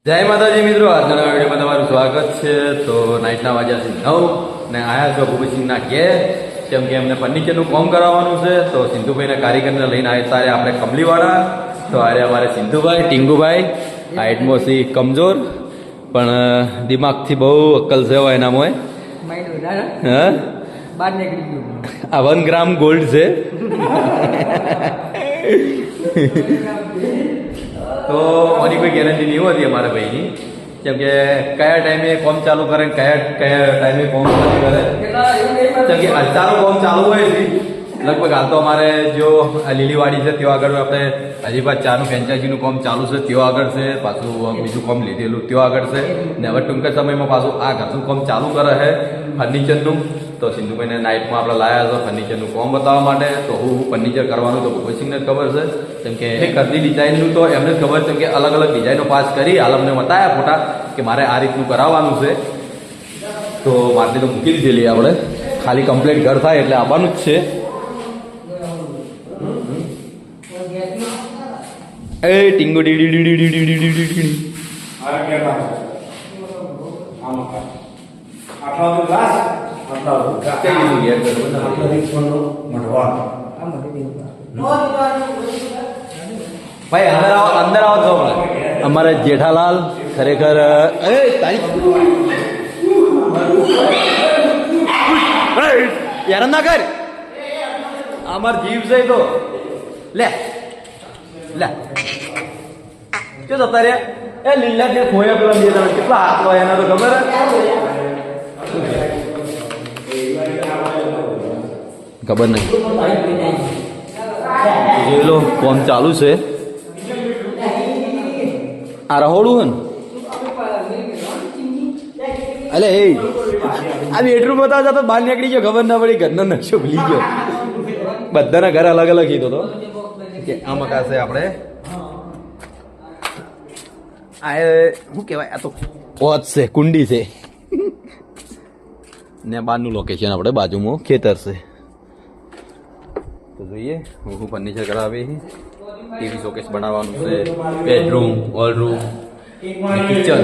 જય માતાજી મિત્રો, આજના વિડીયોમાં તમારું સ્વાગત છે. તો નાઇટના વાગ્યા છે 9 ને આયા છો ભૂપતસિંહના ઘેર, કેમ કે એમને ફર્નિચરનું કામ કરાવવાનું છે. તો સિંધુભાઈના કારીગરને લઈને આવ્યા તારે આપણે કમલીવાળા. તો આરે અમારે સિંધુભાઈ, ટીંગુભાઈ હાઇટમાં સી કમજોર પણ દિમાગથી બહુ અક્કલ છે હોય એનામાં. હા, આ 1 ગ્રામ ગોલ્ડ છે. તો મારી કોઈ ગેરંટી નહીં હોતી અમારા ભાઈની, કેમ કે કયા ટાઈમે કોમ ચાલુ કરે કયા ટાઈમે કોમ ચાલુ કરે. કેમ કે અત્યારનું કોમ ચાલુ હોય છે લગભગ હાલ તો અમારે જો આ લીલીવાડી છે ત્યાં આગળ આપણે હજી પાછું ચાનું ફ્રેન્ચાઇઝીનું કામ ચાલુ છે ત્યાં આગળ છે, પાછું બીજું કામ લીધેલું ત્યાં આગળ છે ને હવે ટૂંક સમયમાં પાછું આ ઘરનું કામ ચાલુ કરે છે ફર્નિચરનું. તો સિંધુભાઈને નાઇટમાં આપણે લાવ્યા છો ફર્નિચરનું કામ બતાવવા માટે. તો હું ફર્નિચર કરવાનું તો ભૂપતસિંહને જ ખબર છે, કેમ કે એ કરતી ડિઝાઇનનું તો એમને જ ખબર છે, કેમ કે અલગ અલગ ડિઝાઇનો પાસ કરી હાલ અમને બતાવ્યા ફોટા કે મારે આ રીતનું કરાવવાનું છે. તો મારથી તો મૂકી દીધેલી આપણે, ખાલી કમ્પ્લીટ ઘર થાય એટલે આવવાનું જ છે. એ ટીંગુ ડીડી ડીડી ડીડી ડીડી ડીડી ભાઈ અંદર આવો તો અમારે જેઠાલાલ ખરેખર યાર ના કર, અમાર જીવ છે તો લે લે શું જતા રે. એ લીલા જે ખોયા પેલા બે કેટલા હાથ હોય એના તો ખબર ખબર નહીં. જોઈ લો કોમ ચાલુ છે. આ રહોડું હે ને અલે એ આ બેડરૂમ બતાવતા તો બહાર નીકળી ગયો, ખબર ના પડી, ઘરનો નકશો ભૂલી ગયો. બધાના ઘર અલગ અલગ કીધો તો કે આ મકાન છે આપણે આ શું કહેવાય, આ તો પોત છે, કુંડી છે ને બહારનું લોકેશન આપણે બાજુમાં ખેતર છે. તો જોઈએ હું ફર્નિચર કરાવી, ટીવી શોકેસ બનાવવાનું છે, બેડરૂમ, હોલરૂમ, કિચન.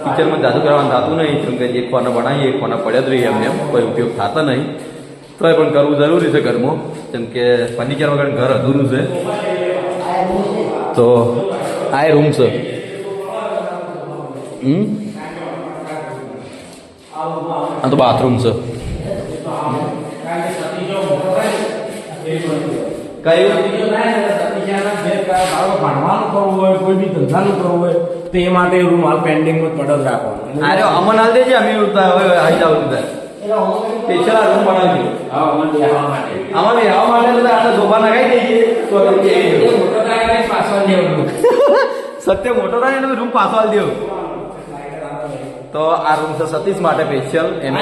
કિચનમાં જાદુ કરવાનું થતું નહીં, કેમ કે એક કોના બનાવીએ એક કોના પડ્યા જ રહીએ, એમને કોઈ ઉપયોગ થતા નહીં. તો એ પણ કરવું જરૂરી છે ઘરમાં, કેમ કે ફર્નિચર વગર ઘર અધૂરું છે. તો આ રૂમ છે. આ તો બાથરૂમ છે. ભણવાનું કરવું હોય, કોઈ બી ધંધાનું કરવું હોય તો એ માટે રૂમ હાલ પેન્ડિંગમાં પડત રાખવાનો. અરે અમન હાલ દેજે, અમે આવી જાવ સ્પેશિયલ રૂમ બનાવજો. આમાં બેહવા માટે તો આપણે સોફા નખાઈ દઈએ તો સત્ય મોટો થાય ને રૂમ પાછો આલ દેવો. તો આ રૂમ છે સતીશ માટે સ્પેશિયલ. એનો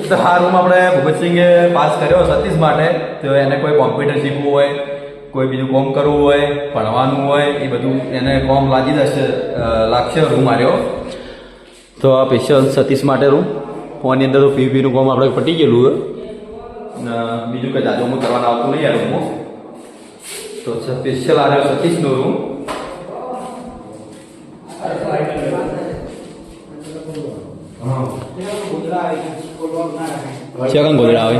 તો આ રૂમ આપણે ભૂપતસિંહે પાસ કર્યો સતીશ માટે. તો એને કોઈ કોમ્પ્યુટર શીખવું હોય, કોઈ બીજું કોમ કરવું હોય, ભણવાનું હોય, એ બધું એને કોમ લાગશે રૂમ આવ્યો. તો આ સ્પેશિયલ સતીશ માટે રૂમ. ફોનની અંદર તો પીવીનું કોમ આપણે પટી ગયેલું હોય, બીજું કંઈ જાજુમાં કરવાનું આવતું નહીં આ રૂમમાં. તો સ્પેશિયલ આવ્યો સતીશનો રૂમ. ચકન ગોદડા આવે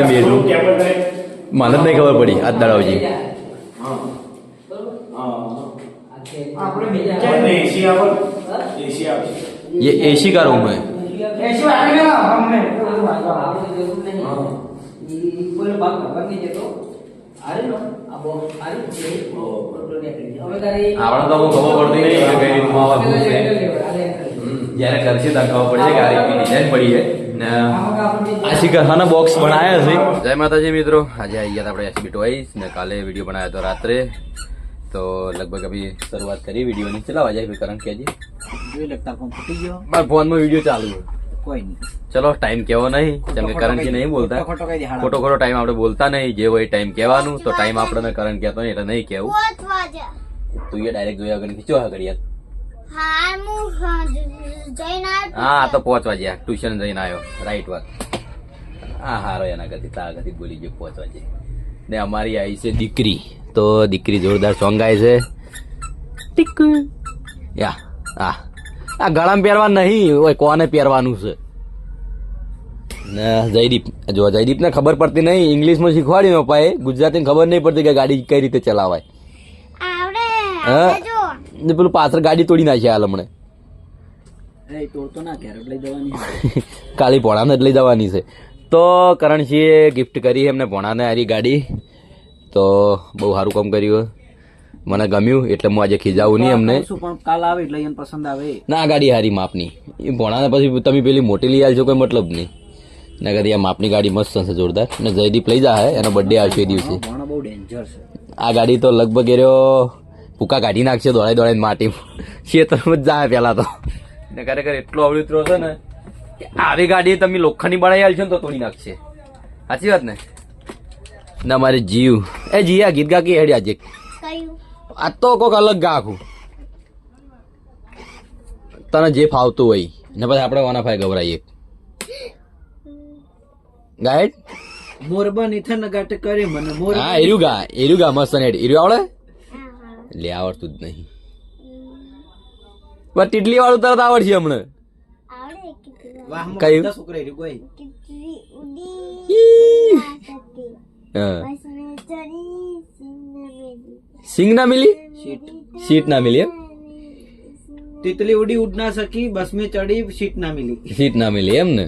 બેડરૂમ મને જ નહીં ખબર પડી આજ દાડાવજી. ये एसी का रूम है. આપણે તો ખબર પડતી નહીં કે કઈ રીતમાં આવવાનું છે. જ્યારે કરશે ત્યાં ખબર પડશે કે આ રીતની ડિઝાઇન પડી છે ને આ શીખાના બોક્સ બનાવ્યા છે. જય માતાજી મિત્રો, આજે આવી ગયા આપણે એસબી ટોયસ ને કાલે વિડીયો બનાવ્યો હતો રાત્રે. તો લગભગ અભી શરૂઆત કરી વિડીયોની. ચલાવા જાય કારણ કે હજી મારા ફોનમાં વિડીયો ચાલુ છે. કોઈ નહીં, ચલો ટાઈમ કેવો નહીં, કેમ કે કરંટજી નહીં બોલતા, ખોટો ટાઈમ આપણે બોલતા નહીં. જે હોય ટાઈમ કહેવાનું. તો ટાઈમ આપણે કરંટ કહેતો નહીં એટલે નહીં કહેવું. તું એ ડાયરેક્ટ જોયા વગર ખીચો હા કરી હા તો 5 વાગ્યા ટ્યુશન જઈને આવ્યો. રાઈટ વાત. આ હારો એના કરતી તારા કરતી ભૂલી ગયો પહોંચવા જઈ ને અમારી આવી છે દીકરી તો દીકરી જોરદાર સોંગ ગાય છે ટીકુ યા આ ગળામાં પહેરવા નહીં ઓય કોને પહેરવાનું છે ને જયદીપ જો જયદીપને ખબર પડતી નહીં ઇંગ્લિશમાં શીખવાડ્યું પપ્પાએ ગુજરાતીને ખબર નહીં પડતી કે ગાડી કઈ રીતે ચલાવાય હા ને પેલું પાછળ ગાડી તોડી નાખી હાલ હમણે કાલી ભોણાને જ લઈ જવાની છે તો કરણસિંહે ગિફ્ટ કરી એમને ભોણાને હારી ગાડી તો બહુ સારું કામ કર્યું મને ગમ્યું એટલે હું આજે ખીજાવું નહીં અમને પણ કાલ આવે એટલે એને પસંદ આવે ના ગાડી હારી માપની એ ભોણાને પછી તમે પેલી મોટી લઈ આવજો કોઈ મતલબ નહીં ના કદી આ માપની ગાડી મસ્ત છે જોરદાર ને જયદીપ લઈ જાય એનો બર્થડે આવશે એ દિવસે બહુ ડેન્જર છે આ ગાડી તો લગભગ એર્યો ભૂકા કાઢી નાખશે દોડાઈ દોડાઈને માટી ખેતરમાં જ જાય પેલા તો ને ખરેખર એટલો અવળુતરો છે ને કે આવી ગાડી તમે લોખંડની બનાવી આલશો ને તો તોડી નાખશે સાચી વાત ને ના મારે જીવ એ જી આ ગીત ગા કે હેડી આજે આ તો કોક અલગ ગા આખું તને જે ફાવતું હોય ને પછી આપણે વાના ફાય ગભરાઈએ ગાઈડ મોરબા નિથન ગાટે કરી મને મોર હા એર્યું ગા મસ્ત ને એર્યું આવડે લે આવડતું જ નહીં પણ ટીટલી વાળું તરત આવડશે હમણાં કયું છોકરા કોઈ સિંગ ના મિલી સીટ ના મિલી એમ તિતલી ઉડી ઉડ ના સકી બસ में ચડી સીટ ના મિલી એમ ને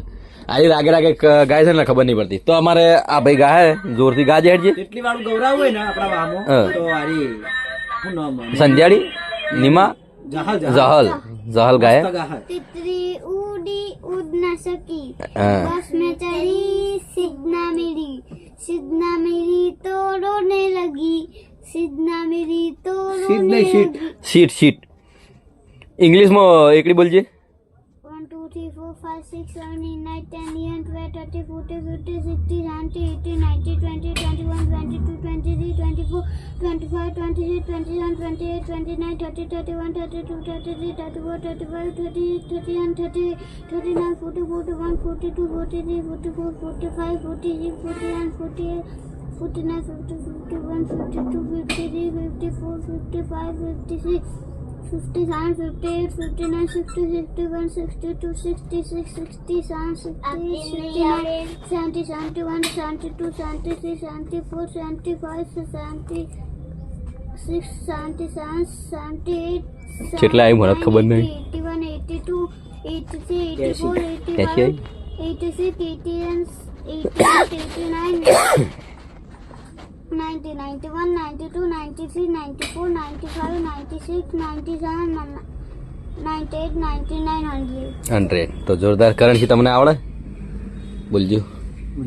આલી રાગે રાગે ગાય છે ને ખબર નહીં પડતી તો અમારે આ ભાઈ ગાય જોરથી ગાજે હેડજે તિતલી વાળું ગૌરાવ હોય ને આપણા વામો તો આરી શું નામ સંધ્યાડી નિમા જહલ જહલ ગાય तितली उड़ी उड़ न सकी बस में चढ़ी सिद्धना मेरी तो रोने लगी सिद्धना मेरी तो रोने लगी સીટ ઇંગ્લિશમાં એકડી બોલજે 1 2 3 4 5 6 7 8 9 10 11 12 13 14 15 16 17 18 19 20 21 22 23 24 25 26 27 28 29 30 31 32 33 34 35 36 37 39 40 41 42 43 44 45 46 47 48 49 50 51 52 53 54 55 56 57, 58, 59, 60, 61, 62, 66, 67, 68, 69, 70, 71, 72, 73, 74, 75, 76, 77, 78, કેટલા આવી મને ખબર નહીં 81, 82, 83, 84, 85, 86, 88, 89, 90, 91, 92, 93, 94, 95, 96, 97, 98, 99, 100. 100 તો જોરદાર કરણસિંહ તમને આવડે બોલજો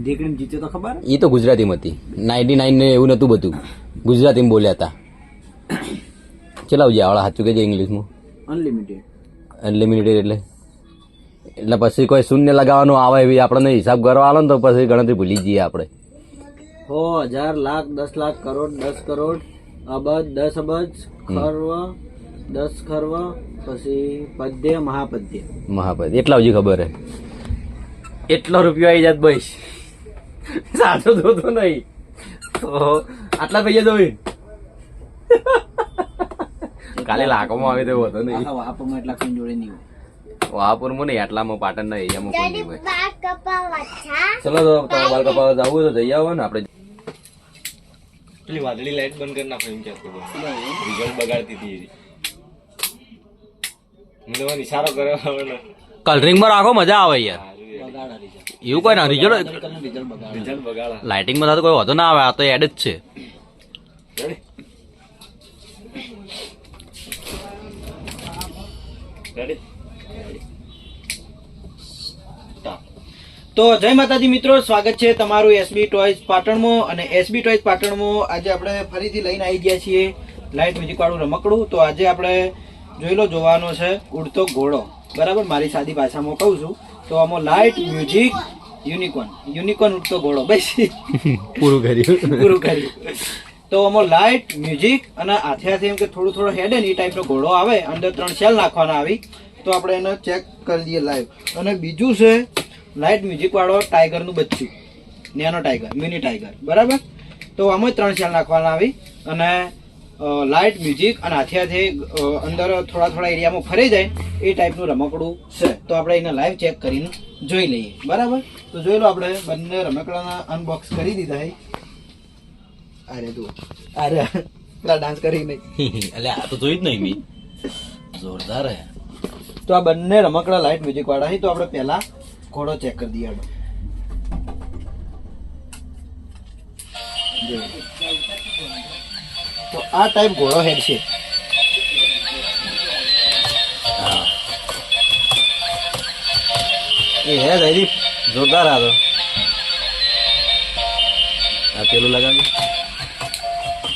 દીકરીને જીતે તો ખબર એ તો ગુજરાતીમાં હતી 99 ને એવું નતું બધું ગુજરાતીમાં બોલ્યા હતા ચલાવજે આવડે સાચું કે ઇંગ્લિશમાં અનલિમિટેડ એટલે પછી કોઈ શૂન્ય લગાવવાનું આવે એવી આપણને હિસાબ કરવા આલો ને તો પછી ગણતરી ભૂલી જઈએ આપણે 1,000 લાખ 10 લાખ કરોડ 10 કરોડ અબજ 10 અબજ ખર્વ 10 ખર્વ પછી પદ્ય મહાપદ્ય એટલા હજી ખબર હે એટલો રૂપિયો આવી જાત બસ સાચો જોતો નહીં તો આટલા પૈસા જોઈ કાલે લાખોમાં આવે તો વધો નહીં વાપરમાં એટલા કોઈ જોડે નહીં વાપુરમાં નહીં આટલામાં પાટણ નહીં એમાં કોઈ નહીં હોય બાળ કપાવા છા ચલો તો તમારે બાલ કપાવા જવું તો જઈ આવો ને આપણે પેલી વાદળી લાઈટ બંધ કરી નાખો એમ કહેતો રિઝલ્ટ બગાડતી હતી મને ઇશારો કર્યો કલરિંગમાં રાખો મજા આવે યાર એવું કોઈ ના રિઝલ્ટ બગાડા લાઇટિંગમાં તો કોઈ વધુ ના આવે આ તો એડ જ છે તો જય માતાજી મિત્રો, સ્વાગત છે તમારું એસબી ટોયઝ પાટણમાં. અને એસબી ટોયઝ પાટણમાં આજે આપણે ફરીથી લઈને આવી ગયા છીએ લાઇટ મ્યુઝિક વાળું રમકડું. તો આજે આપણે જોઈ લો જોવાનો છે ઉડતો ઘોડો, બરાબર, મારી સાદી ભાષામાં કહું છું. તો આમાં લાઇટ મ્યુઝિક યુનિકોર્ન ઉડતો ઘોડો બસ પૂરું કર્યું. તો આમાં લાઇટ મ્યુઝિક અને હાથે એમ કે થોડું હેડ એ ટાઈપનો ઘોડો આવે, અંદર 3 શેલ નાખવાના આવી. તો આપણે એને ચેક કરી દઈએ લાઈવ. અને બીજું છે લાઇટ મ્યુઝિક વાળો ટાઈગરનું બચ્ચું, નેનો ટાઈગર, મિની ટાઈગર, બરાબર. તો આમાં 3 સેલ નાખવાના આવી અને લાઇટ, મ્યુઝિક અને હાથે હાથે અંદર થોડા થોડા એરિયામાં ફરી જાય એ ટાઈપનું રમકડું છે. તો આપણે એને લાઈવ ચેક કરીને જોઈ લઈએ, બરાબર. તો જોઈ લો, આપણે બંને રમકડાના અનબોક્સ કરી દીધા છે. અરે તું અરે પેલા ડાન્સ કરી નહીં એટલે આ તો જોઈ જ નહીં મેં. જોરદાર હે. તો આ બંને રમકડા લાઇટ મ્યુઝિક વાળા છે. તો આપણે પહેલા ઘોડો ચેક કરી દઈએ. તો આ ટાઈપ ઘોડો હેડ છે. એ હે જયદીપ, જોરદાર આ તો. આ પેલું લગાવી.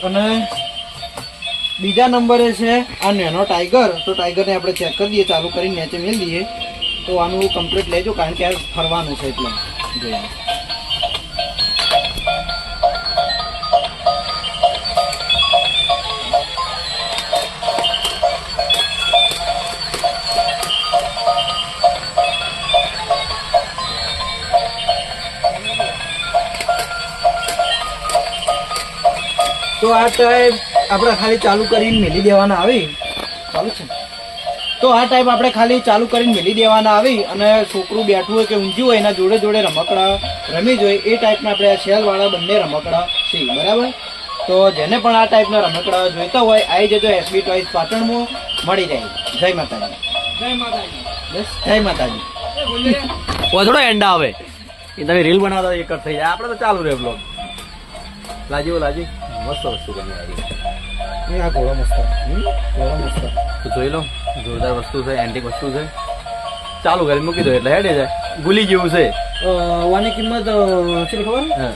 અને બીજા નંબરે છે આ નેનો ટાઈગર. તો ટાઈગરને આપણે ચેક કરી દઈએ, ચાલુ કરીને નીચે મેળ દઈએ. તો આનું કમ્પ્લીટ લેજો, કારણ કે આ ફરવાનું છે એટલે જોઈએ. તો આ ટાઈપ આપણે ખાલી ચાલુ કરીને મેલી દેવાના આવી. ચાલુ છે. તો આ ટાઈપ આપણે ખાલી ચાલુ કરીને મેલી દેવાના આવી અને છોકરું બેઠું હોય કે ઊંઘ્યું હોય એના જોડે જોડે રમકડા રમી જોઈએ એ ટાઈપના આપણે આ શેલવાળા બંને રમકડા છે, બરાબર. તો જેને પણ આ ટાઈપના રમકડા જોઈતા હોય આવી જજો એસબી ટોયઝ પાટણમાં, મળી જાય. જય માતાજી. જય માતાજી. બસ જય માતાજી. થોડો એન્ડ આવે એ તમે રીલ બનાવતા એક જ થઈ જાય. આપણે તો ચાલુ રહે બ્લોગ. લાજી મસ્ત વસ્તુ બની આવી. આ ઘોડો મસ્ત, ઘોડો મસ્ત. તો જોઈ લો, જોરદાર વસ્તુ છે, એન્ટિક વસ્તુ છે. ચાલુ કરી મૂકી દો એટલે હેડે જાય. ભૂલી જેવું છે. વાની કિંમત છે ખબર? હા,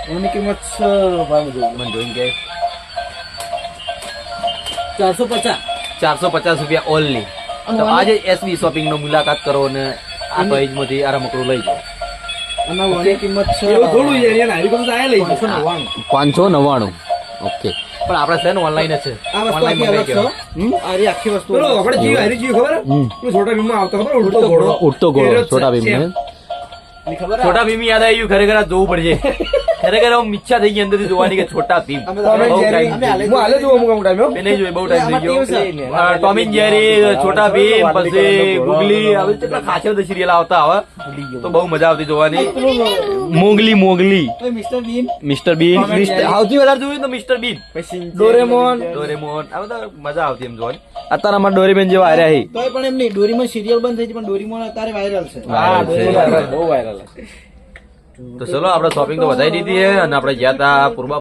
વાની કિંમત મને જોઈને કે 450. 450 રૂપિયા ઓનલી. તો આજે એસબી શોપિંગ નો મુલાકાત કરો ને આ ટોયઝ માંથી આ રમકડું લઈ જાઓ. અને વાની કિંમત છે એવું થોડું છે યાર, આવી બધું આયા લઈ 599. ઓકે, પણ આપણે છે ને ઓનલાઈન જ છે. આ વસ્તુ ઓનલાઈન આખી અલગ મંગાઈ છે. આ રહી આખી વસ્તુ પેલો આપણે જીવ હારી જીવ ખબર હે? પેલો છોટા ભીમમાં આવતો ખબર ઉડતો ઘોડો. ઉડતો ઘોડો, છોટા ભીમ ને. ખબર હે? છોટા ભીમ યાદ આવ્યું. ખરેખર આ જોવું પડશે. ખરેખર આમ ઈચ્છા થઈ ગઈ અંદરથી જોવાની કે છોટા ભીમ. અમે ટોમ એન્ડ બહુ જેરી. time થઈ હું હાલે જોઉં અમુક ટાઈમ ગયો. નહીં જોઈ, બહુ ટાઈમ થઈ આમાં ગયો. કેવું છે? Tom and Jerry, Chhota Bheem, પછી ગુગલી, આવી કેટલા ખાચર સિરિયલ આવતા હવે. તો બહુ મજા આવતી જોવાની. મોગલી, મિસ્ટર બીન, સૌથી વધારે જોયું તો મિસ્ટર બીન, ડોરેમોન. આ બધા મજા આવતી એમ જોવાની. અત્યારે અમારા ડોરેમોન જેવા હાર્યા છે. તોય પણ એમ નહીં, ડોરીમોન સિરિયલ બંધ થઈ છે પણ ડોરીમોન અત્યારે વાયરલ છે. હા, ડોરેમોન બહુ વાયરલ. તો ચલો આપણે શોપિંગ તો વધારી દીધી છે અને આપણે ગયા હતા પૂર્વા